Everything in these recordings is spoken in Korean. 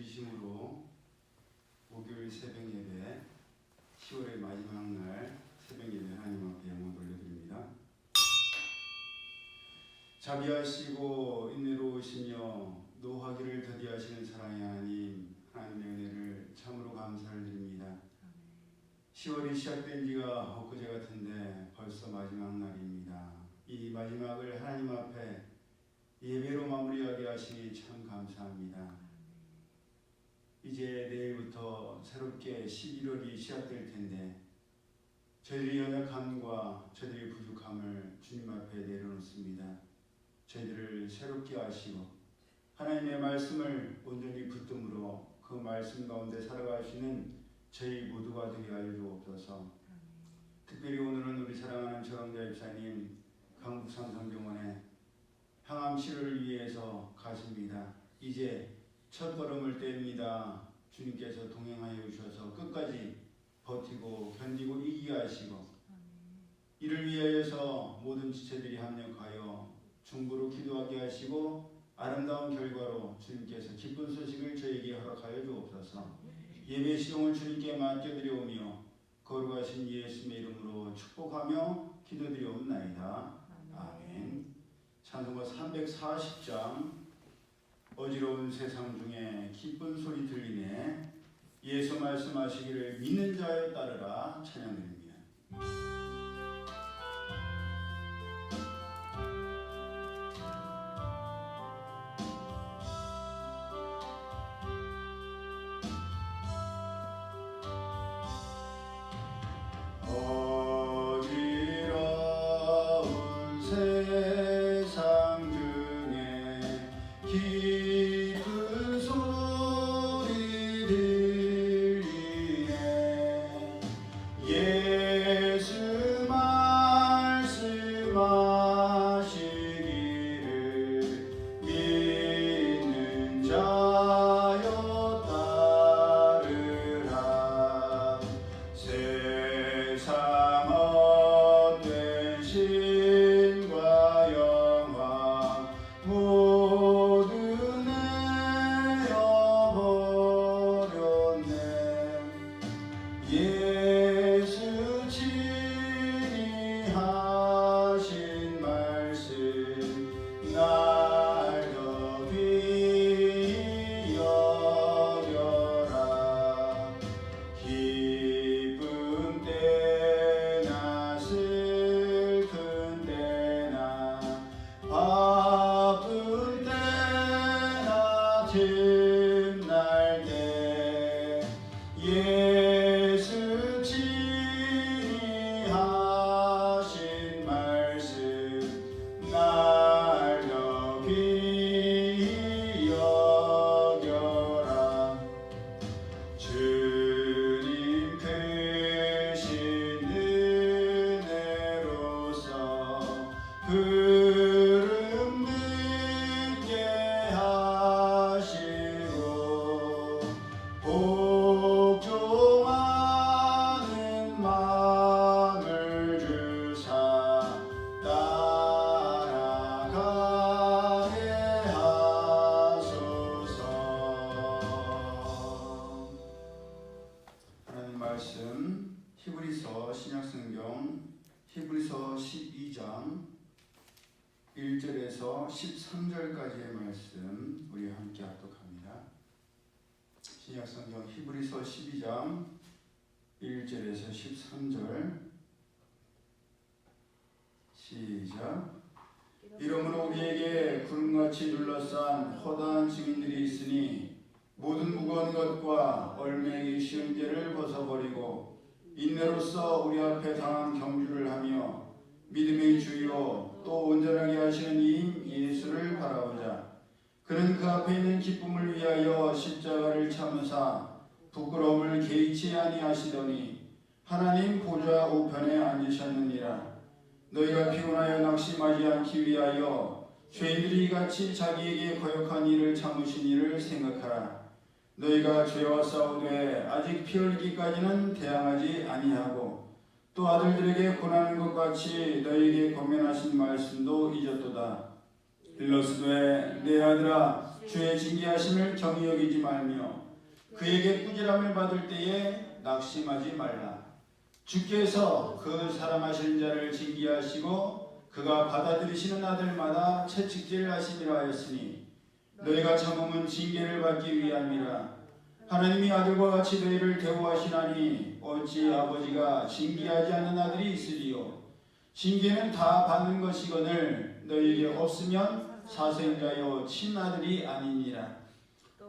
주심으로 목요일 새벽 예배 10월의 마지막 날 새벽 예배 하나님 앞에 영광 돌려드립니다. 자비하시고 인내로우시며 노하기를 더디하시는 사랑의 하나님, 하나님의 은혜를 참으로 감사를 드립니다. 10월이 시작된 지가 엊그제 같은데 벌써 마지막 날입니다. 이 마지막을 하나님 앞에 예배로 마무리하게 하시니 참 감사합니다. 이제 내일부터 새롭게 11월이 시작될 텐데 저희들의 연약함과 저희들의 부족함을 주님 앞에 내려놓습니다. 저희들을 새롭게 하시고 하나님의 말씀을 온전히 붙들므로 그 말씀 가운데 살아가시는 저희 모두가 되게 하여 주옵소서. 특별히 오늘은 우리 사랑하는 최강자 집사님 강북삼성병원에 항암 치료를 위해서 가십니다. 이제 첫 걸음을 뗍니다. 주님께서 동행하여 주셔서 끝까지 버티고 견디고 이기게 하시고 이를 위하여서 모든 지체들이 합력하여 중보로 기도하게 하시고 아름다운 결과로 주님께서 기쁜 소식을 저에게 허락하여 주옵소서. 예배 시종을 주님께 맡겨드려오며 거룩하신 예수님의 이름으로 축복하며 기도드려옵나이다. 아멘. 찬송가 340장 어지러운 세상 중에 기쁜 소리 들리네 예수 말씀하시기를 믿는 자여 따르라 찬양드립니다. 히브리서 12장 1절에서 13절까지의 말씀 우리 함께 합독합니다. 신약성경 히브리서 12장 1절에서 13절 시작. 이러므로 우리에게 구름같이 둘러싼 허다한 증인들이 있으니 모든 무거운 것과 얼매기 쉬운 죄를 벗어버리고 인내로써 우리 앞에 당한 경주를 하며 믿음의 주요 또 온전하게 하시는 이인 예수를 바라보자. 그는 그 앞에 있는 기쁨을 위하여 십자가를 참으사 부끄러움을 개의치 아니하시더니 하나님 보좌 우편에 앉으셨느니라. 너희가 피곤하여 낙심하지 않기 위하여 죄인들이 이같이 자기에게 거역한 일을 참으신 일을 생각하라. 너희가 죄와 싸우되 아직 피 흘리기까지는 대항하지 아니하고 또 아들들에게 권하는 것 같이 너희에게 권면하신 말씀도 잊었도다. 일러스되 내 아들아 주의 징계하심을 경히 여기지 말며 그에게 꾸지람을 받을 때에 낙심하지 말라. 주께서 그 사랑하시는 자를 징계하시고 그가 받아들이시는 아들마다 채찍질 하심이라 하였으니 너희가 참음은 징계를 받기 위함이라. 하나님이 아들과 같이 너희를 대우하시나니 어찌 아버지가 징계하지 않는 아들이 있으리요. 징계는 다 받는 것이거늘 너희에게 없으면 사생자여 친아들이 아니니라.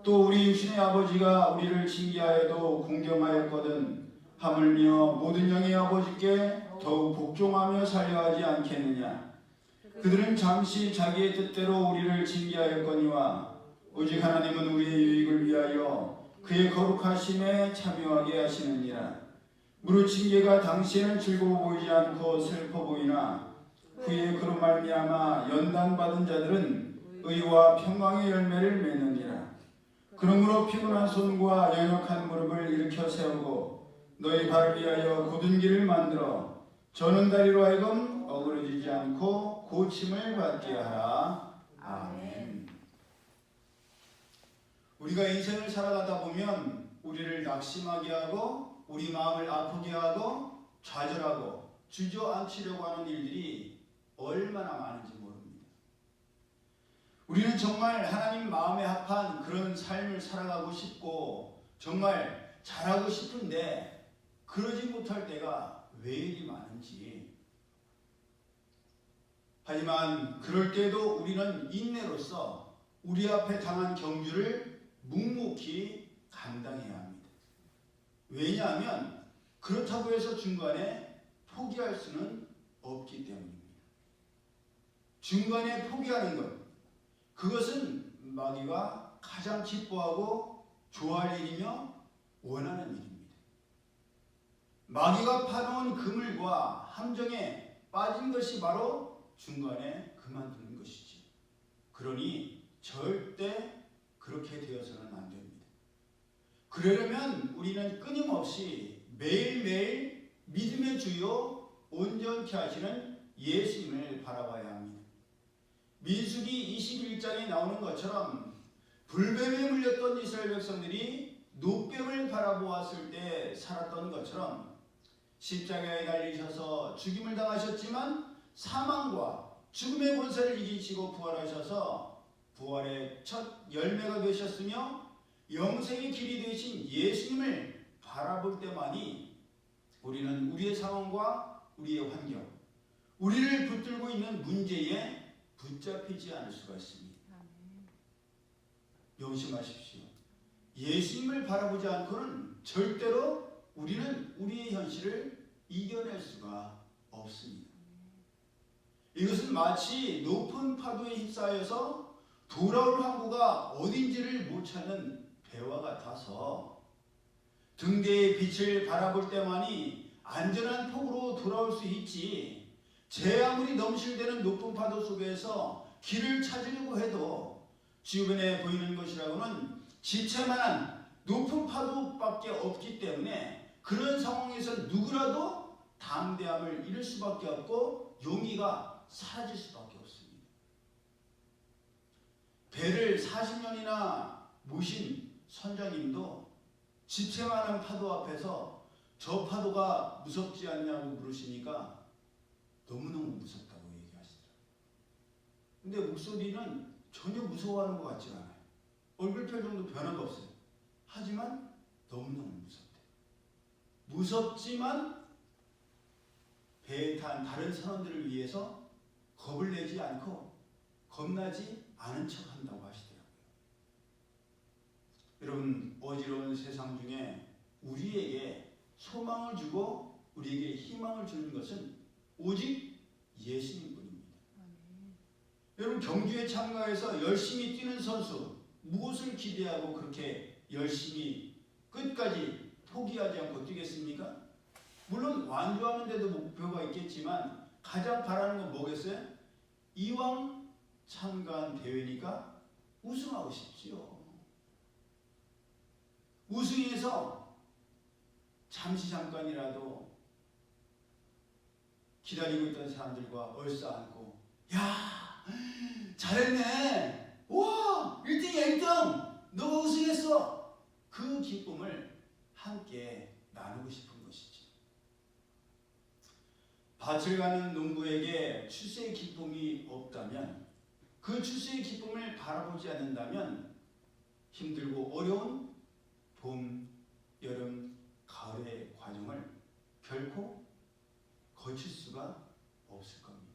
또 우리 육신의 아버지가 우리를 징계하여도 공경하였거든 하물며 모든 영의 아버지께 더욱 복종하며 살려하지 않겠느냐. 그들은 잠시 자기의 뜻대로 우리를 징계하였거니와 오직 하나님은 우리의 유익을 위하여 그의 거룩하심에 참여하게 하시느니라. 무릇 징계가 당시에는 즐거워 보이지 않고 슬퍼 보이나 후에 그로 말미암아 연단받은 자들은 의와 평강의 열매를 맺느니라. 그러므로 피곤한 손과 연약한 무릎을 일으켜 세우고 너희 발을 위하여 굳은 길을 만들어 저는 다리로 하여금 어그러지지 않고 고침을 받게 하라. 아멘. 우리가 인생을 살아가다 보면 우리를 낙심하게 하고 우리 마음을 아프게 하고 좌절하고 주저앉히려고 하는 일들이 얼마나 많은지 모릅니다. 우리는 정말 하나님 마음에 합한 그런 삶을 살아가고 싶고 정말 잘하고 싶은데 그러지 못할 때가 왜 이리 많은지. 하지만 그럴 때도 우리는 인내로서 우리 앞에 당한 경주를 묵묵히 감당해야 합니다. 왜냐하면 그렇다고 해서 중간에 포기할 수는 없기 때문입니다. 중간에 포기하는 것, 그것은 마귀가 가장 기뻐하고 좋아할 일이며 원하는 일입니다. 마귀가 파놓은 그물과 함정에 빠진 것이 바로 중간에 그만두는 것이지. 그러니 절대 그렇게 되어서는 안 됩니다. 그러려면 우리는 끊임없이 매일매일 믿음의 주요 온전케 하시는 예수님을 바라봐야 합니다. 민수기 21장에 나오는 것처럼 불뱀에 물렸던 이스라엘 백성들이 노뱀을 바라보았을 때 살았던 것처럼 십자가에 달리셔서 죽임을 당하셨지만 사망과 죽음의 권세를 이기시고 부활하셔서 부활의 첫 열매가 되셨으며 영생의 길이 되신 예수님을 바라볼 때만이 우리는 우리의 상황과 우리의 환경, 우리를 붙들고 있는 문제에 붙잡히지 않을 수가 있습니다. 명심하십시오. 예수님을 바라보지 않고는 절대로 우리는 우리의 현실을 이겨낼 수가 없습니다. 이것은 마치 높은 파도에 휩싸여서 돌아올 항구가 어딘지를 못 찾는 배와 같아서 등대의 빛을 바라볼 때만이 안전한 폭으로 돌아올 수 있지, 제 아무리 넘실대는 높은 파도 속에서 길을 찾으려고 해도 주변에 보이는 것이라고는 지체만한 높은 파도밖에 없기 때문에 그런 상황에서 누구라도 담대함을 잃을 수밖에 없고 용기가 사라질 수밖에 없습니다. 배를 40년이나 모신 선장님도 지체만한 파도 앞에서 저 파도가 무섭지 않냐고 물으시니까 너무너무 무섭다고 얘기하시더라고요. 근데 목소리는 전혀 무서워하는 것 같지 않아요. 얼굴 표정도 변화가 없어요. 하지만 너무너무 무섭대요. 무섭지만 배에 탄 다른 선원들을 위해서 겁을 내지 않고 겁나지 않은 척 한다고 하시더라고요. 여러분, 어지러운 세상 중에 우리에게 소망을 주고 우리에게 희망을 주는 것은 오직 예수님뿐입니다. 여러분, 경주에 참가해서 열심히 뛰는 선수, 무엇을 기대하고 그렇게 열심히 끝까지 포기하지 않고 뛰겠습니까? 물론 완주하는 데도 목표가 있겠지만 가장 바라는 건 뭐겠어요? 이왕 참가한 대회니까 우승하고 싶지요. 우승해서 잠깐이라도 기다리고 있던 사람들과 얼싸안고, 야, 잘했네, 와 1등이야 1등! 너 우승했어! 그 기쁨을 함께 나누고 싶은 것이지. 밭을 가는 농부에게 출세의 기쁨이 없다면, 그 출세의 기쁨을 바라보지 않는다면 힘들고 어려운 봄, 여름, 가을의 과정을 결코 거칠 수가 없을 겁니다.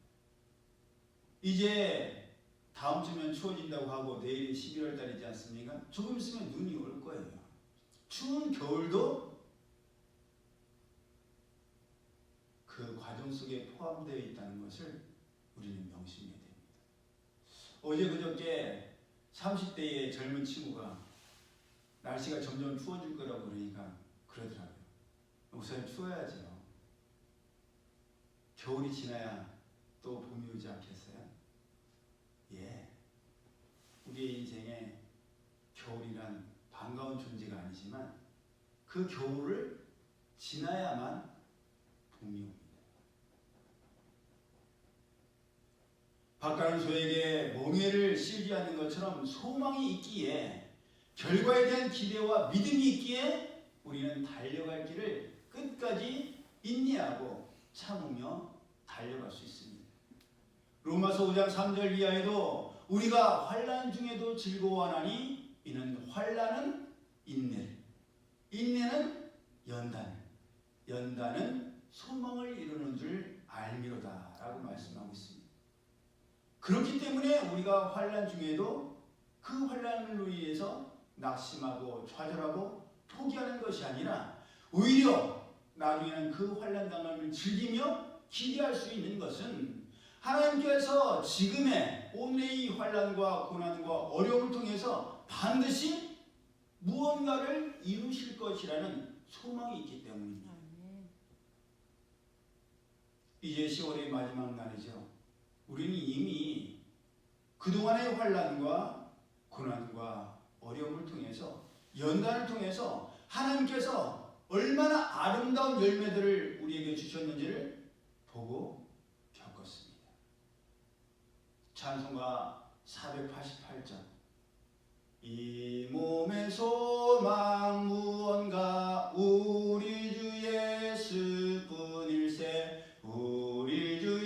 이제 다음 주면 추워진다고 하고 내일이 11월 달이지 않습니까? 조금 있으면 눈이 올 거예요. 추운 겨울도 그 과정 속에 포함되어 있다는 것을 우리는 명심해야 됩니다. 어제 그저께 30대의 젊은 친구가 날씨가 점점 추워질 거라고 그러니까 그러더라고요. 우선 추워야죠. 겨울이 지나야 또 봄이 오지 않겠어요? 예. 우리의 인생에 겨울이란 반가운 존재가 아니지만 그 겨울을 지나야만 봄이 옵니다. 밭 가는 소에게 멍에를 실지 않는 것처럼 소망이 있기에, 결과에 대한 기대와 믿음이 있기에 우리는 달려갈 길을 끝까지 인내하고 참으며 달려갈 수 있습니다. 로마서 5장 3절 이하에도 우리가 환난 중에도 즐거워하나니 이는 환난은 인내를, 인내는 연단을, 연단은 소망을 이루는 줄 알미로다 라고 말씀하고 있습니다. 그렇기 때문에 우리가 환난 중에도 그 환난으로 인해서 낙심하고 좌절하고 포기하는 것이 아니라 오히려 나중에는 그 환난 당함을 즐기며 기대할 수 있는 것은 하나님께서 지금의 오늘의 이 환난과 고난과 어려움을 통해서 반드시 무언가를 이루실 것이라는 소망이 있기 때문입니다. 이제 10월의 마지막 날이죠. 우리는 이미 그동안의 환난과 고난과 어려움을 통해서, 연단을 통해서 하나님께서 얼마나 아름다운 열매들을 우리에게 주셨는지를 보고 겪었습니다. 찬송가 488장. 이 몸의 소망 무언가 우리 주 예수뿐일세, 우리 주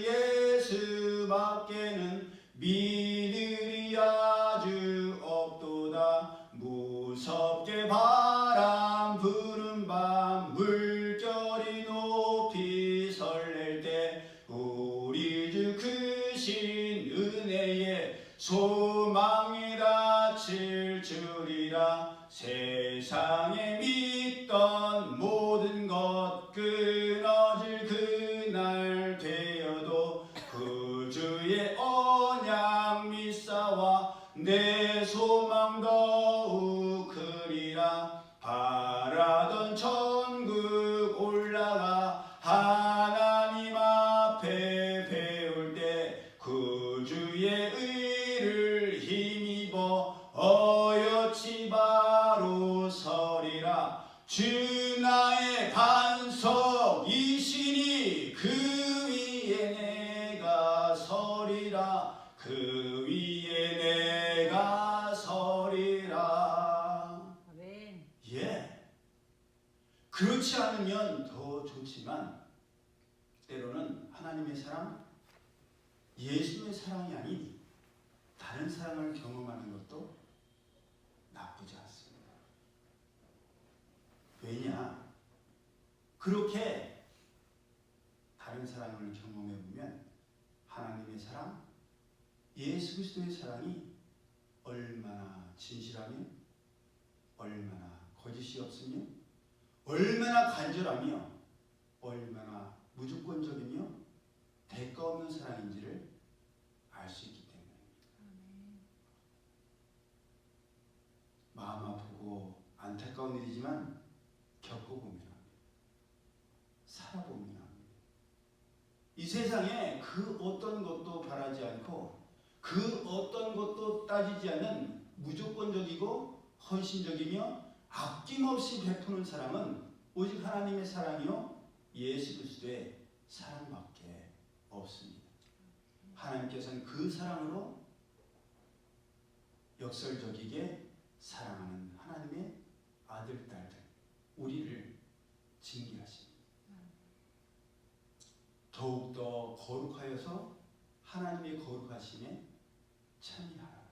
예수밖에는 믿으리 아주 없도다. 무섭게 바람 부는 밤 물결이 높이 설렐 때 우리 주 크신 은혜에 소망이 닫힐 줄이라. 세상에 믿던 모든 것 끊어질 그날 되어도 그 주의 언약 믿사와 내 소망 더욱 크리라. 바라던 천국 올라가 하나님 앞에 배울 때 그 주의 의를 힘입어 어여치 바로 서리라. 주 나의 반석이시니 그 위에 내가 서리라. 그 위에 내가 서리라. 아멘. 예. 그렇지 않으면 더 좋지만 때로는 하나님의 사랑, 예수님의 사랑이 아닌 다른 사랑을 경험하는 것도 나쁘지 않습니다. 왜냐? 그렇게 다른 사랑을 경험해 보면 하나님의 사랑, 예수 그리스도의 사랑이 얼마나 진실하며, 얼마나 거짓이 없으며, 얼마나 간절하며, 얼마나 무조건적이며 대가 없는 사랑인지를 알 수 있기 때문입니다. 마음 아프고 안타까운 일이지만 겪어보면 합니다. 살아보면 합니다. 이 세상에 그 어떤 것도 바라지 않고 그 어떤 것도 따지지 않는 무조건적이고 헌신적이며 아낌없이 베푸는 사랑은 오직 하나님의 사랑이요 예수 그리스도의 사랑밖에 없습니다. 하나님께서는 그 사랑으로 역설적이게 사랑하는 하나님의 아들, 딸들, 우리를 징계하십니다. 더욱더 거룩하여서 하나님의 거룩하심에 참여하라.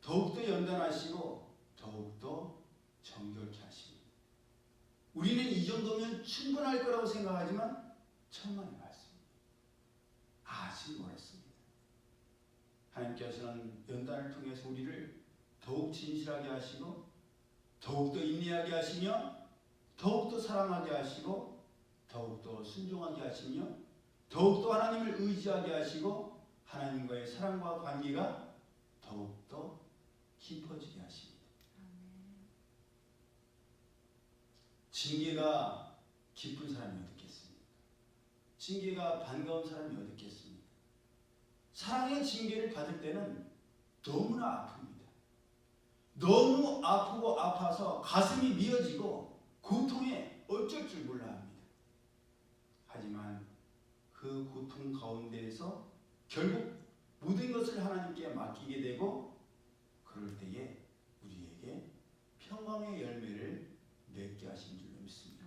더욱더 연단하시고 더욱더 정결케 하십니다. 우리는 이 정도면 충분할 거라고 생각하지만 천만의 말씀입니다. 아직 멀었습니다. 하나님께서는 연단을 통해서 우리를 더욱 진실하게 하시고 더욱더 인내하게 하시며 더욱더 사랑하게 하시고 더욱더 순종하게 하시며 더욱더 하나님을 의지하게 하시고 하나님과의 사랑과 관계가 더욱더 깊어지게 하십니다. 징계가 기쁜 사람이 어디 있겠습니까? 징계가 반가운 사람이 어디 있겠습니까? 사랑의 징계를 받을 때는 너무나 아픕니다. 너무 아프고 아파서 가슴이 미어지고 고통에 어쩔 줄 몰라 합니다. 하지만 그 고통 가운데에서 결국 모든 것을 하나님께 맡기게 되고 그럴 때에 우리에게 평강의 열매를 맺게 하신 줄로 믿습니다.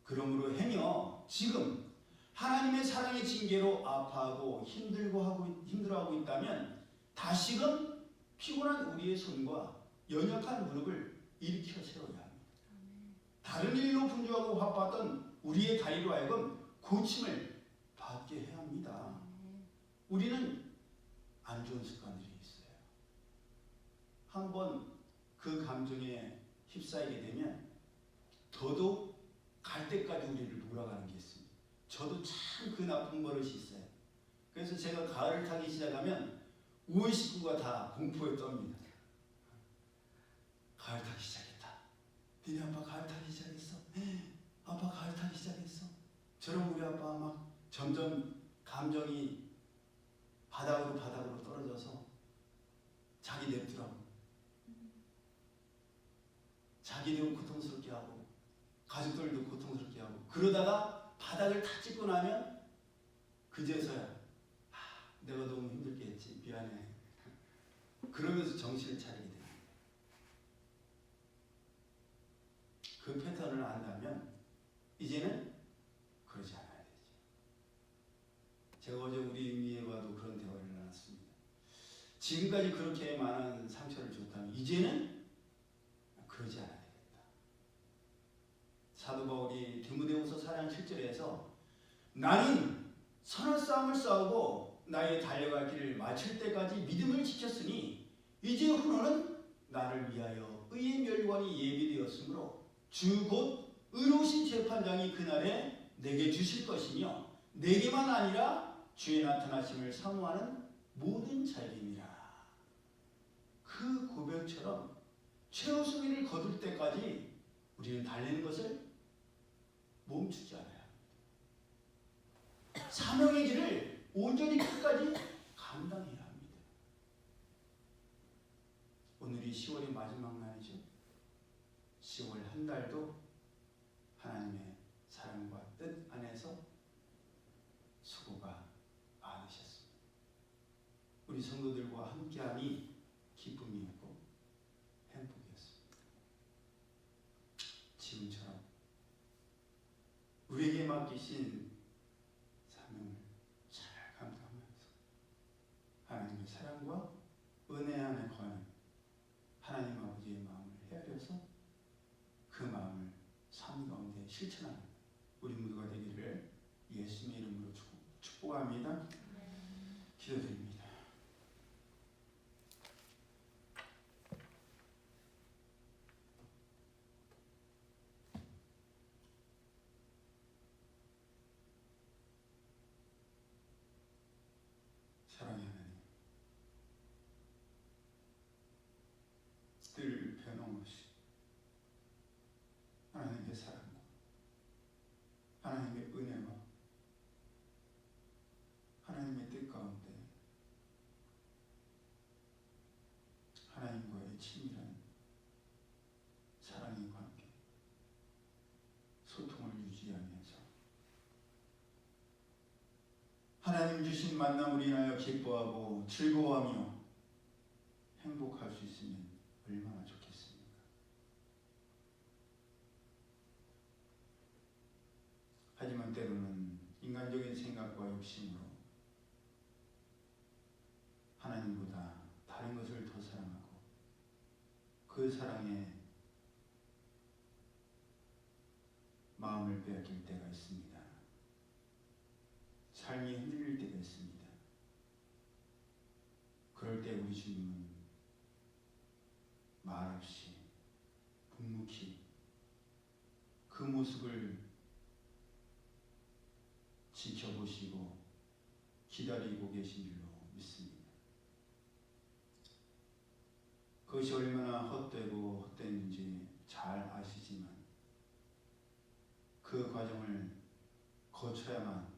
그러므로 행여 지금 하나님의 사랑의 징계로 아파하고 힘들어하고 있다면 다시금 피곤한 우리의 손과 연약한 무릎을 일으켜 세워야 합니다. 다른 일로 분주하고 바빴던 우리의 다리로 하여금 고침을 받게 해야 합니다. 우리는 안 좋은 습관들이 있어요. 한번 그 감정에 휩싸이게 되면 더더욱 갈 때까지 우리를 몰아가는 게 있습니다. 저도 참 그 나쁜 버릇이 있어요. 그래서 제가 가을을 타기 시작하면 온 식구가 다 공포에 떱니다. 가을 타기 시작했다. 니네 아빠 가을 타기 시작했어. 아빠 가을 타기 시작했어. 저런 우리 아빠 막 점점 감정이 바닥으로 떨어져서 자기 냅두라고. 자기도 고통스럽게 하고 가족들도 고통스럽게 하고 그러다가 바닥을 다 찍고 나면 그제서야 내가 너무 힘들게 했지 미안해. 그러면서 정신을 차리게 됩니다. 그 패턴을 안다면 이제는 그러지 않아야 되죠. 제가 어제 우리 미애와도 그런 대화를 나눴습니다. 지금까지 그렇게 많은 상처를 줬다면 이제는 그러지 않아야 되겠다. 사도 바울이 디모데후서 4장 7절에서 나는 선한 싸움을 싸우고 나의 달려갈 길을 마칠 때까지 믿음을 지켰으니 이제 후로는 나를 위하여 의의 멸관이 예비되었으므로 주 곧 의로우신 재판장이 그날에 내게 주실 것이며 내게만 아니라 주의 나타나심을 사모하는 모든 자에게니라. 그 고백처럼 최우승위를 거둘 때까지 우리는 달리는 것을 멈추지 않아야 합니다. 사명의 길을 온전히 끝까지 감당해야 합니다. 오늘이 10월의 마지막 날이죠. 10월 한 달도 하나님의 사랑과 뜻 안에서 수고가 많으셨습니다. 우리 성도들과 함께하니 기쁨이었고 행복이었습니다. 지금처럼 우리에게 맡기신 사명을 잘 감당하면서 하나님의 사랑과 은혜 안에 거하는 하나님 아버지의 마음을 헤아려서 그 마음을 삶 가운데 실천하는 우리 모두가 되기를 예수님의 이름으로 축복합니다. 기도드립니다. 사랑의 하나님, 늘 변함없이 하나님의 사랑과 하나님의 은혜와 하나님의 뜻 가운데 하나님과의 친밀한 사랑의 관계, 소통을 유지하면서 하나님 주신 만남을 인하여 기뻐하고 즐거워하며 행복할 수 있으면 얼마나 좋겠습니까? 하지만 때로는 인간적인 생각과 욕심으로 하나님보다 다른 것을 더 사랑하고 그 사랑에 마음을 빼앗길 때가 있습니다. 삶이 흔들릴 때가 있습니다. 그럴 때 우리 주님은 말없이 묵묵히 그 모습을 지켜보시고 기다리고 계신 줄로 믿습니다. 그것이 얼마나 헛되고 헛됐는지 잘 아시지만 그 과정을 거쳐야만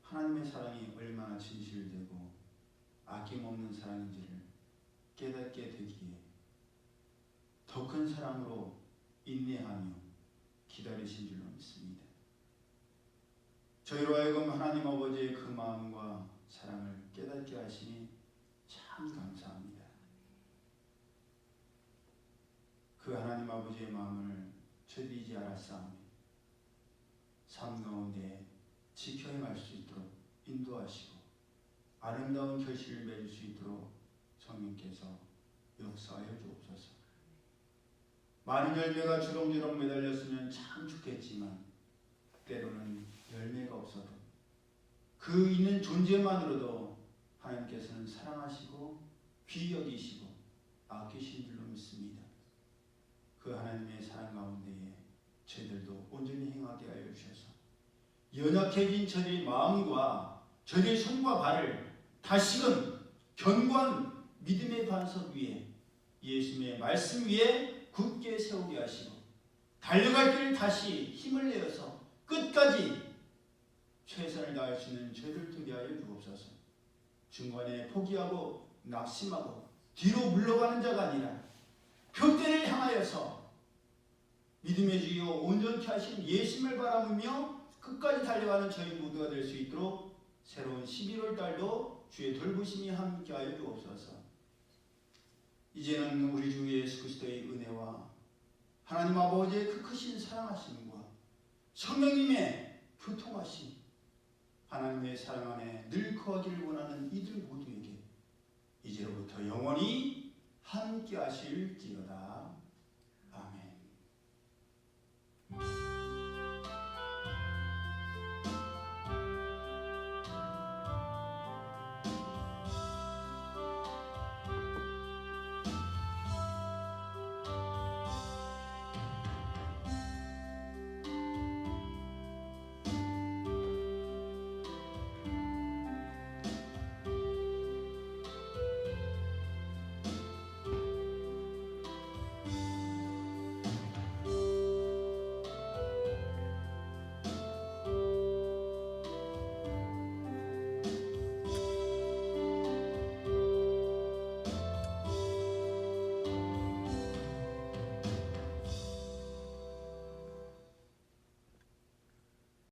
하나님의 사랑이 얼마나 진실되고 아낌없는 사랑인지를 깨닫게 되기에 더 큰 사랑으로 인내하며 기다리신 줄로 믿습니다. 저희로 하여금 하나님 아버지의 그 마음과 사랑을 깨닫게 하시니 참 감사합니다. 그 하나님 아버지의 마음을 저들이지 않았사오니 삶 가운데 지켜 행할 수 있도록 인도하시고 아름다운 결실을 맺을 수 있도록 성령께서 역사하여 주옵소서. 많은 열매가 주렁주렁 매달렸으면 참 좋겠지만 때로는 열매가 없어도 그 있는 존재만으로도 하나님께서는 사랑하시고 귀히 여기시고 아끼신 줄로 믿습니다. 그 하나님의 사랑 가운데에 저희들도 온전히 행하게 하여 주셔서 연약해진 저희의 마음과 저희의 손과 발을 다시금 견고한 믿음의 반석 위에 예수님의 말씀 위에 굳게 세우게 하시고 달려갈 길을 다시 힘을 내어서 끝까지 최선을 다할 수 있는 저희들 되게 하여 주옵소서. 중간에 포기하고 낙심하고 뒤로 물러가는 자가 아니라 표대를 향하여서 믿음의 주여 온전케 하신 예수님을 바라보며 끝까지 달려가는 저희 모두가 될 수 있도록 새로운 11월 달도 주의 돌보심이 함께하여 주옵소서. 이제는 우리 주 예수 그리스도의 은혜와 하나님 아버지의 그 크신 사랑하심과 성령님의 교통하심, 하나님의 사랑 안에 늘 거하기를 원하는 이들 모두에게 이제로부터 영원히 함께하실지어다.